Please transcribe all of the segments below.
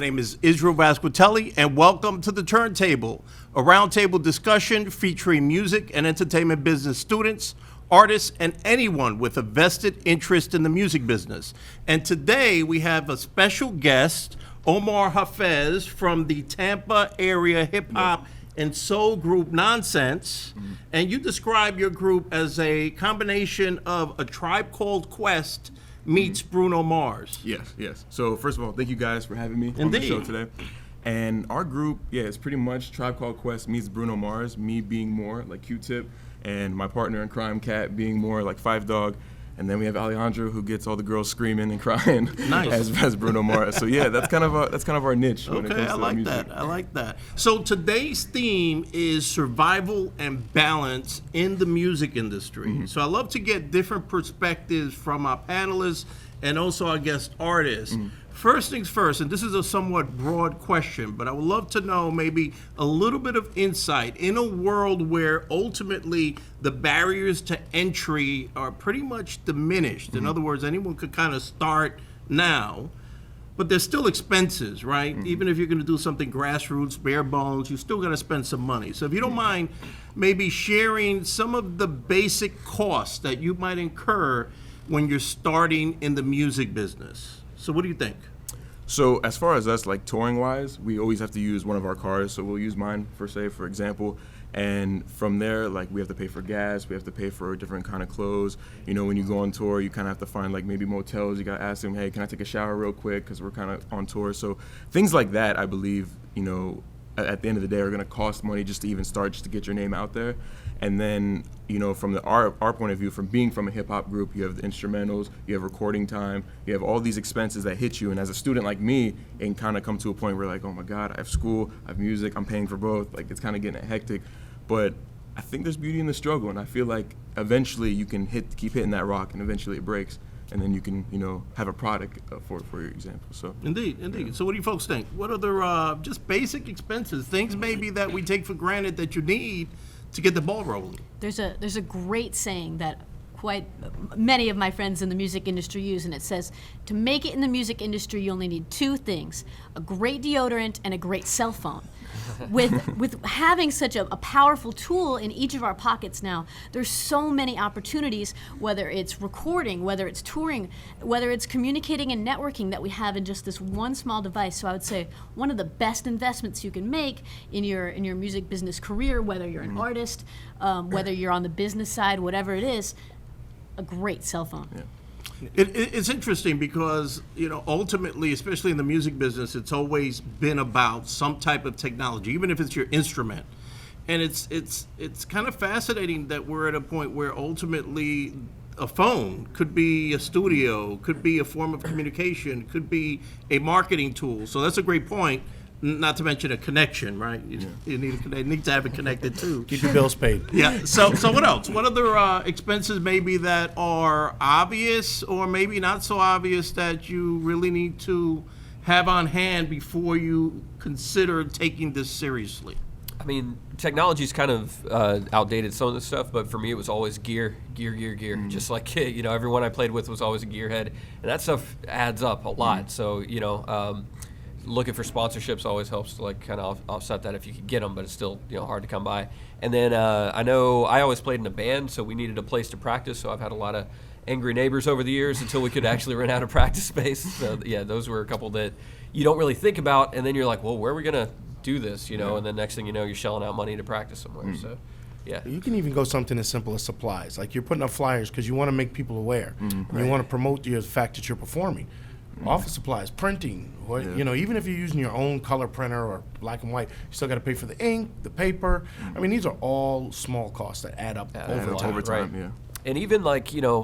My name is Israel Vasquetelle, and welcome to The Turntable, a roundtable discussion featuring music and entertainment business students, artists, and anyone with a vested interest in the music business. And today we have a special guest, Omar Hafez from the Tampa area hip-hop and soul group Nonsense. And you describe your group as a combination of A Tribe Called Quest meets Bruno Mars. Yes. So first of all, thank you guys for having me on the show today. And our group, it's pretty much Tribe Called Quest meets Bruno Mars, me being more like Q-Tip, and my partner in crime, Cat, being more like Five Dog. And then we have Alejandro, who gets all the girls screaming and crying as Bruno Mars. So that's kind of our niche when it comes to music. I like that. So today's theme is survival and balance in the music industry. So I love to get different perspectives from our panelists and also our guest artists. First things first, and this is a somewhat broad question, but I would love to know maybe a little bit of insight in a world where ultimately the barriers to entry are pretty much diminished. In other words, anyone could kind of start now, but there's still expenses, right? Even if you're going to do something grassroots, bare bones, you still got to spend some money. So if you don't mind maybe sharing some of the basic costs that you might incur when you're starting in the music business. So what do you think? So as far as us, like touring-wise, we always have to use one of our cars. So we'll use mine, for example. And from there, like, we have to pay for gas. We have to pay for different kind of clothes. You know, when you go on tour, you kind of have to find, like, maybe motels. You got to ask them, hey, can I take a shower real quick? Because we're kind of on tour. So things like that, I believe, you know, at the end of the day are going to cost money just to even start, just to get your name out there. And then, you know, from our point of view, from being from a hip-hop group, you have the instrumentals, you have recording time, you have all these expenses that hit you. And as a student like me, it can kind of come to a point where, like, oh my God, I have school, I have music, I'm paying for both. Like, it's kind of getting hectic. But I think there's beauty in the struggle, and I feel like eventually you can keep hitting that rock, and eventually it breaks. And then you can, you know, have a product for your example. So Indeed. Yeah. So what do you folks think? What other just basic expenses, things maybe that we take for granted that you need to get the ball rolling? There's a great saying that quite many of my friends in the music industry use, and it says, to make it in the music industry, you only need two things: a great deodorant and a great cell phone. With having such a powerful tool in each of our pockets now, there's so many opportunities, whether it's recording, whether it's touring, whether it's communicating and networking, that we have in just this one small device. So I would say one of the best investments you can make in your music business career, whether you're an artist, whether you're on the business side, whatever it is, a great cell phone. Yeah. It's interesting because, you know, ultimately, especially in the music business, it's always been about some type of technology, even if it's your instrument. And it's kind of fascinating that we're at a point where ultimately a phone could be a studio, could be a form of communication, could be a marketing tool. So that's a great point. Not to mention a connection, right? You need to have it connected too. Keep your bills paid. Yeah. So what else? What other expenses maybe that are obvious or maybe not so obvious that you really need to have on hand before you consider taking this seriously? I mean, technology's kind of outdated, some of the stuff, but for me it was always gear. Just like, you know, everyone I played with was always a gearhead, and that stuff adds up a lot. So, you know, looking for sponsorships always helps to, like, kind of offset that if you could get them, but it's still, you know, hard to come by. And then I know I always played in a band, so we needed a place to practice. So I've had a lot of angry neighbors over the years until we could actually rent out a practice space. So yeah, those were a couple that you don't really think about, and then you're like, well, where are we gonna do this? You know, and then next thing you know, you're shelling out money to practice somewhere. So yeah. You can even go something as simple as supplies. Like, you're putting up flyers because you want to make people aware. You want to promote the fact that you're performing. Office supplies, printing, or, you know, even if you're using your own color printer or black and white, you still got to pay for the ink, the paper. I mean, these are all small costs that add up over time. Yeah. And even, like, you know,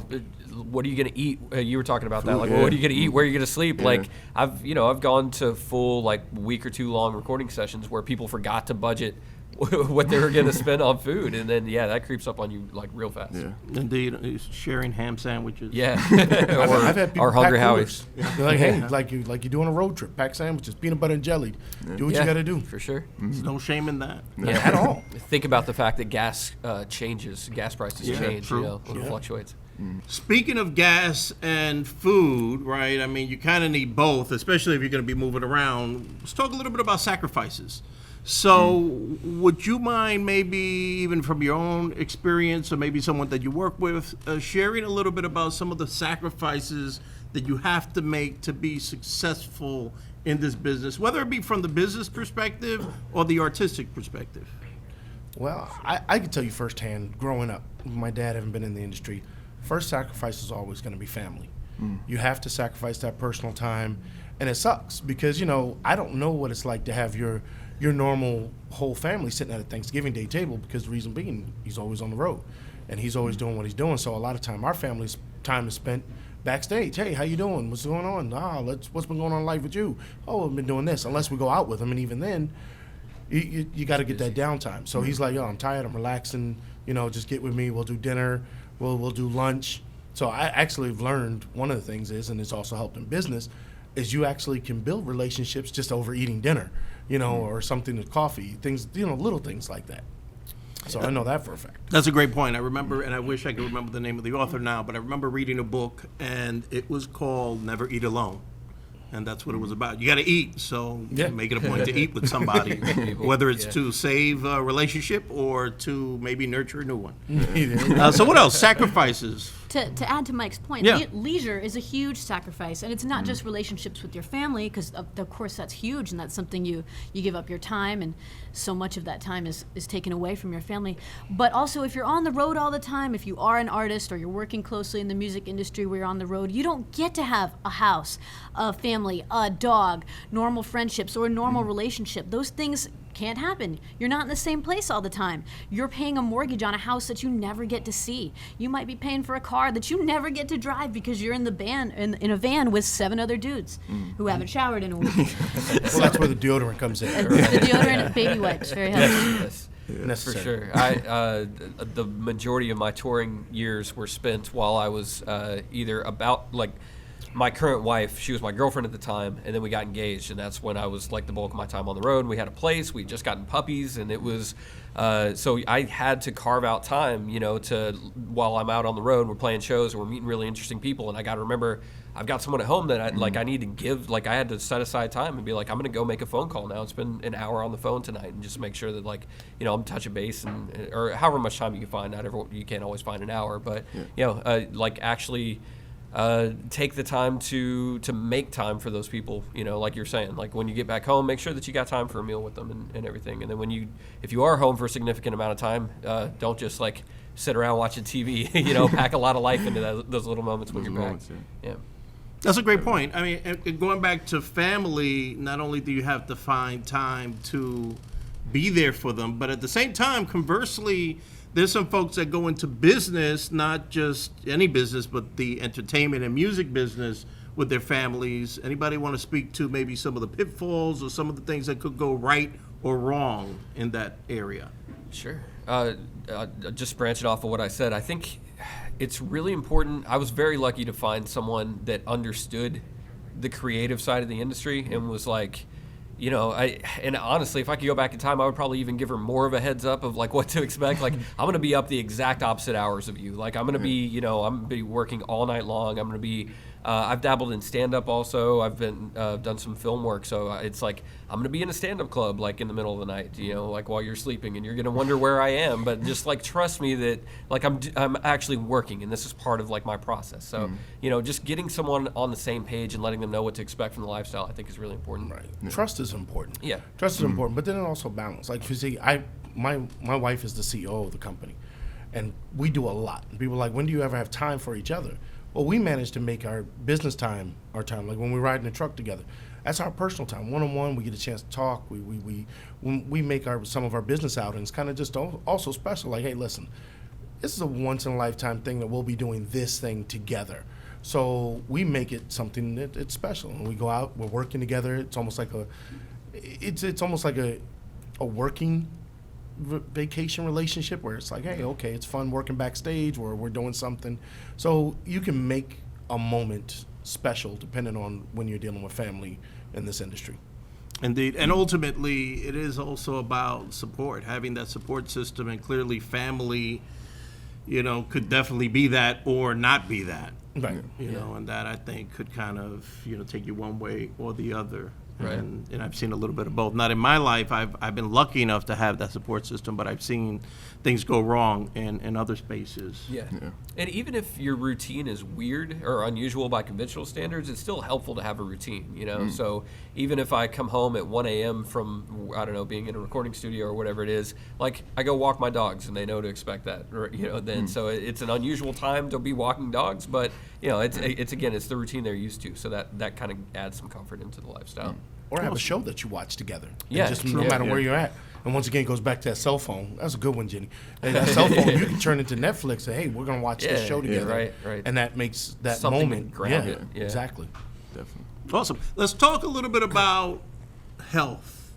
what are you going to eat? You were talking about that. Like, well, what are you going to eat? Where are you going to sleep? Yeah. Like, I've gone to full, like, week or two long recording sessions where people forgot to budget what they were going to spend on food, and then that creeps up on you, like, real fast. Yeah. Indeed, sharing ham sandwiches. Yeah. I've had people or Hungry pack Howie's. They're like, hey, like you're doing a road trip, pack sandwiches, peanut butter and jelly. Do what you got to do. For sure. There's no shame in that. At all. Think about the fact that gas changes, gas prices change. True. You know, when it fluctuates. Speaking of gas and food, right? I mean, you kind of need both, especially if you're going to be moving around. Let's talk a little bit about sacrifices. So, would you mind maybe even from your own experience or maybe someone that you work with, sharing a little bit about some of the sacrifices that you have to make to be successful in this business, whether it be from the business perspective or the artistic perspective? Well, I can tell you firsthand, growing up, my dad having been in the industry, first sacrifice is always going to be family. You have to sacrifice that personal time, and it sucks because, I don't know what it's like to have your normal whole family sitting at a Thanksgiving Day table, because the reason being, he's always on the road, and he's always doing what he's doing. So a lot of time, our family's time is spent backstage. Hey, how you doing? What's going on? What's been going on in life with you? Oh, I've been doing this. Unless we go out with him, and even then, you got to get that downtime. So he's like, yo, I'm tired. I'm relaxing. Just get with me. We'll do dinner. We'll do lunch. So I actually have learned one of the things is, and it's also helped in business, is you actually can build relationships just over eating dinner, or something with coffee, things, little things like that. So I know that for a fact. That's a great point. I remember, and I wish I could remember the name of the author now, but I remember reading a book, and it was called Never Eat Alone. And that's what it was about. You got to eat, so make it a point to eat with somebody, whether it's to save a relationship or to maybe nurture a new one. So what else? Sacrifices. To add to Mike's point, leisure is a huge sacrifice, and it's not just relationships with your family, because of course that's huge, and that's something you give up your time, and so much of that time is taken away from your family. But also, if you're on the road all the time, if you are an artist or you're working closely in the music industry where you're on the road, you don't get to have a house, a family, a dog, normal friendships, or a normal relationship. Those things can't happen. You're not in the same place all the time. You're paying a mortgage on a house that you never get to see. You might be paying for a car that you never get to drive because you're in a van with 7 other dudes who haven't showered in a week. Well, that's where the deodorant comes in. The deodorant and baby wipes, very helpful. Yes. That's for sure. The majority of my touring years were spent while I was either about my current wife. She was my girlfriend at the time, and then we got engaged, and that's when I was the bulk of my time on the road. We had a place, we'd just gotten puppies, and it was so I had to carve out time, to while I'm out on the road, we're playing shows and we're meeting really interesting people, and I got to remember I've got someone at home that I need to give, I had to set aside time and be like, I'm going to go make a phone call now and spend an hour on the phone tonight and just make sure that I'm touching base and or however much time you can find. You can't always find an hour, but actually take the time to make time for those people, like you're saying, when you get back home, make sure that you got time for a meal with them and everything. And then if you are home for a significant amount of time, don't just sit around watching TV, pack a lot of life into those little moments when you're back. Yeah. That's a great point. I mean, going back to family, not only do you have to find time to be there for them, but at the same time, conversely, there's some folks that go into business, not just any business, but the entertainment and music business with their families. Anybody want to speak to maybe some of the pitfalls or some of the things that could go right or wrong in that area? Sure. Just branching off of what I said, I think it's really important. I was very lucky to find someone that understood the creative side of the industry and was and honestly, if I could go back in time, I would probably even give her more of a heads up of what to expect. I'm going to be up the exact opposite hours of you. I'm going to be, I'm going to be working all night long. I'm going to be, I've dabbled in stand-up also. I've been done some film work, so it's I'm going to be in a stand-up club in the middle of the night, while you're sleeping, and you're going to wonder where I am. But just trust me that I'm actually working, and this is part of my process. So just getting someone on the same page and letting them know what to expect from the lifestyle, I think is really important. Right. Yeah. Trust is important. Yeah. Trust is important, but then it also balance. You see, my wife is the CEO of the company, and we do a lot. And people are when do you ever have time for each other? Well, we manage to make our business time our time. When we ride in the truck together, that's our personal time. One-on-one, we get a chance to talk. We make some of our business outings kind of just also special. Hey, listen, this is a once-in-a-lifetime thing that we'll be doing this thing together. So we make it something that it's special. And we go out, we're working together. It's almost like a working vacation relationship where it's hey, okay, it's fun working backstage or we're doing something. So you can make a moment special depending on when you're dealing with family in this industry. Indeed. And ultimately, it is also about support, having that support system, and clearly family could definitely be that or not be that. Right. You know, and that I think could kind of, take you one way or the other. Right. And I've seen a little bit of both. Not in my life. I've been lucky enough to have that support system, but I've seen things go wrong in other spaces. Yeah. And even if your routine is weird or unusual by conventional standards, it's still helpful to have a routine, So even if I come home at 1 a.m. from, I don't know, being in a recording studio or whatever it is, like I go walk my dogs and they know to expect that, or, then so it's an unusual time to be walking dogs, but, it's again, it's the routine they're used to. So that kind of adds some comfort into the lifestyle. Or have a show that you watch together. Yeah, Just true. no matter Yeah. where you're at. And once again, it goes back to that cell phone. That's a good one, Jenny. And that cell phone, you can turn into Netflix and say, hey, we're going to watch this show together. Right. And that makes that Something moment. grounded. Yeah. Exactly. Definitely. Awesome. Let's talk a little bit about health.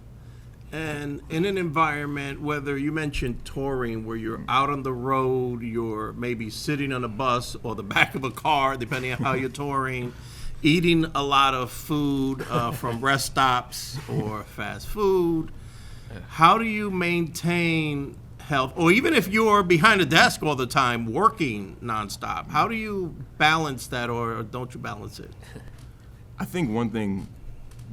And in an environment, whether you mentioned touring, where you're out on the road, you're maybe sitting on a bus or the back of a car, depending on how you're touring, eating a lot of food from rest stops or fast food. How do you maintain health? Or even if you're behind a desk all the time working nonstop, how do you balance that, or don't you balance it? I think one thing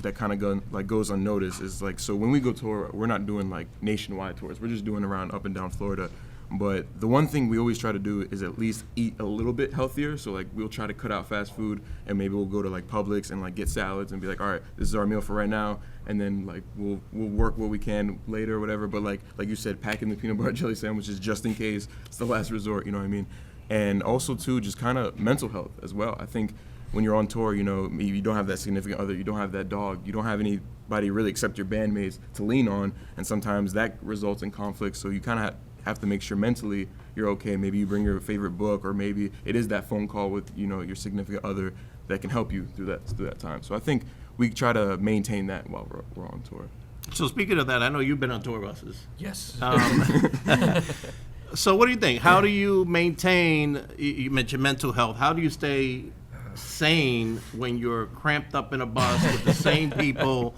that kind of goes unnoticed is so when we go tour, we're not doing nationwide tours. We're just doing around up and down Florida. But the one thing we always try to do is at least eat a little bit healthier. So we'll try to cut out fast food, and maybe we'll go to Publix and get salads and be all right, this is our meal for right now, and then we'll work what we can later or whatever. But like you said, packing the peanut butter jelly sandwiches just in case it's the last resort. You know what I mean? And also too, just kind of mental health as well. I think when you're on tour, you don't have that significant other, you don't have that dog, you don't have anybody really except your bandmates to lean on, and sometimes that results in conflict. So you kind of have to make sure mentally you're okay. Maybe you bring your favorite book, or maybe it is that phone call with your significant other that can help you through that time. So I think we try to maintain that while we're on tour. So speaking of that, I know you've been on tour buses. Yes. So what do you think? How do you maintain, you mentioned mental health, how do you stay sane when you're cramped up in a bus with the same people?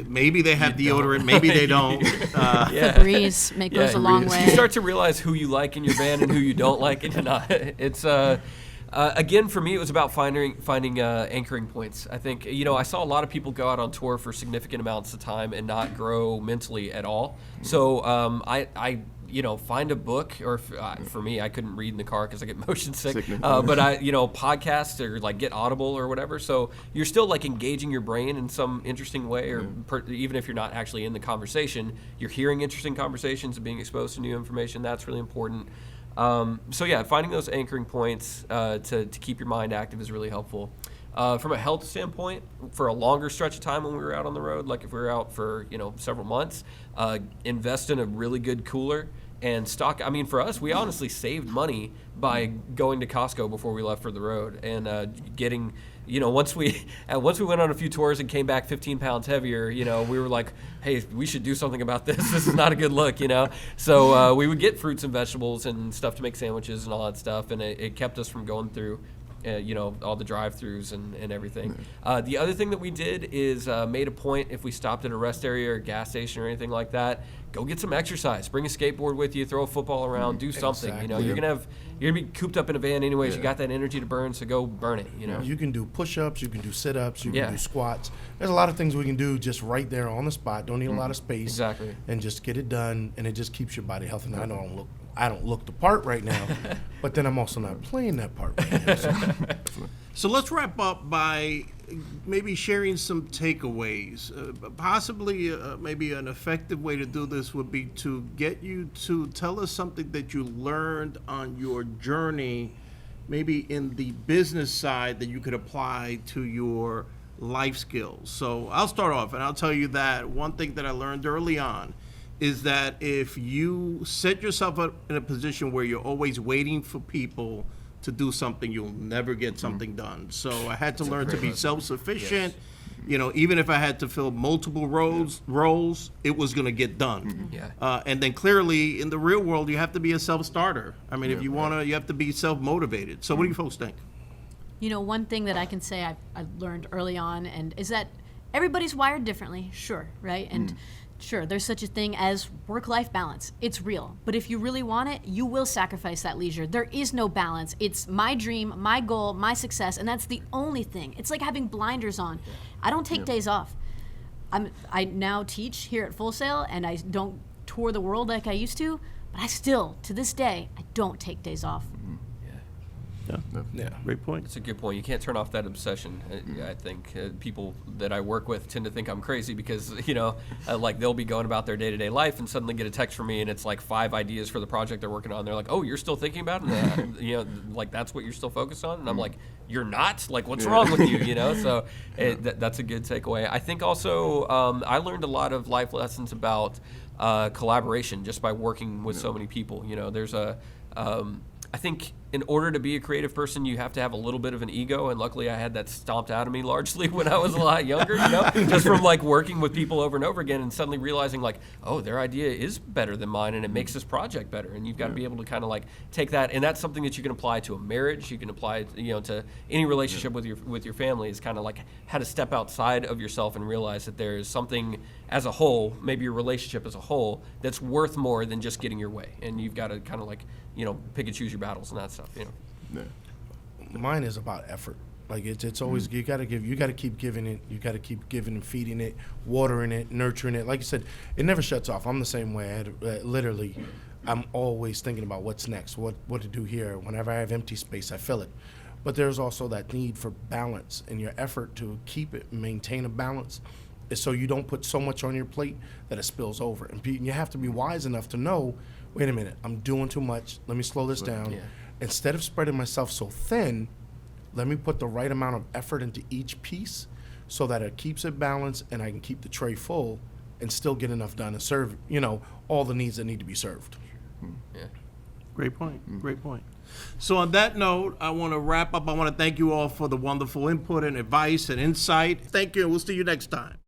Maybe they have deodorant, maybe they don't. Febreze goes a long way. You start to realize who you like in your band and who you don't like and not. It's again, for me, it was about finding anchoring points. I think I saw a lot of people go out on tour for significant amounts of time and not grow mentally at all. So I find a book, or for me, I couldn't read in the car because I get motion sick. But podcast or get Audible or whatever. So you're still engaging your brain in some interesting way, or even if you're not actually in the conversation, you're hearing interesting conversations and being exposed to new information. That's really important. Finding those anchoring points to keep your mind active is really helpful. From a health standpoint, for a longer stretch of time when we were out on the road, if we were out for several months, invest in a really good cooler and stock. I mean, for us, we honestly saved money by going to Costco before we left for the road and getting. Once we went on a few tours and came back 15 pounds heavier, we were like, hey, we should do something about this. This is not a good look, So we would get fruits and vegetables and stuff to make sandwiches and all that stuff, and it kept us from going through all the drive-thrus and everything. The other thing that we did is made a point, if we stopped at a rest area or a gas station or anything like that, go get some exercise. Bring a skateboard with you, throw a football around, do something. Exactly. You're gonna be cooped up in a van anyways. You got that energy to burn, so go burn it. You can do push-ups, you can do sit-ups, you can do squats. There's a lot of things we can do just right there on the spot. Don't need a lot of space. Exactly. And just get it done, and it just keeps your body healthy. Now, I don't look the part right now, but then I'm also not playing that part right now. So let's wrap up by maybe sharing some takeaways. Possibly, maybe an effective way to do this would be to get you to tell us something that you learned on your journey, maybe in the business side, that you could apply to your life skills. So I'll start off, and I'll tell you that one thing that I learned early on is that if you set yourself up in a position where you're always waiting for people to do something, you'll never get something done. So I had to learn to be self-sufficient. Yes. Even if I had to fill multiple roles, it was going to get done. And then clearly in the real world, you have to be a self-starter. I mean, if you want to, you have to be self-motivated. So what do you folks think? One thing that I can say I learned early on is that everybody's wired differently, sure, right? And sure, there's such a thing as work-life balance. It's real. But if you really want it, you will sacrifice that leisure. There is no balance. It's my dream, my goal, my success, and that's the only thing. It's like having blinders on. I don't take days off. I now teach here at Full Sail, and I don't tour the world like I used to, but I still, to this day, I don't take days off. Yeah. Great point. It's a good point. You can't turn off that obsession. I think people that I work with tend to think I'm crazy because, like they'll be going about their day-to-day life and suddenly get a text from me and it's like 5 ideas for the project they're working on. They're like, "Oh, you're still thinking about it?" Like that's what you're still focused on. And I'm like, "You're not? Like, what's wrong with you?" So that's a good takeaway. I think also I learned a lot of life lessons about collaboration just by working with so many people. There's I think in order to be a creative person, you have to have a little bit of an ego, and luckily I had that stomped out of me largely when I was a lot younger, just from like working with people over and over again and suddenly realizing like, oh, their idea is better than mine and it makes this project better, and you've got to be able to kind of like take that, and that's something that you can apply to a marriage, you can apply to any relationship with your family, is kind of like how to step outside of yourself and realize that there is something as a whole, maybe your relationship as a whole, that's worth more than just getting your way, and you've got to kind of like pick and choose your battles and that stuff. Mine is about effort. Like it's always you got to keep giving it. You got to keep giving and feeding it, watering it, nurturing it. Like you said, it never shuts off. I'm the same way. Literally, I'm always thinking about what's next, what to do here. Whenever I have empty space, I fill it. But there's also that need for balance, and your effort to keep it, maintain a balance, is so you don't put so much on your plate that it spills over. And you have to be wise enough to know, wait a minute, I'm doing too much. Let me slow this down. Instead of spreading myself so thin, let me put the right amount of effort into each piece so that it keeps it balanced and I can keep the tray full and still get enough done and serve, all the needs that need to be served. Great point. Great point. So on that note, I want to wrap up. I want to thank you all for the wonderful input and advice and insight. Thank you, and we'll see you next time.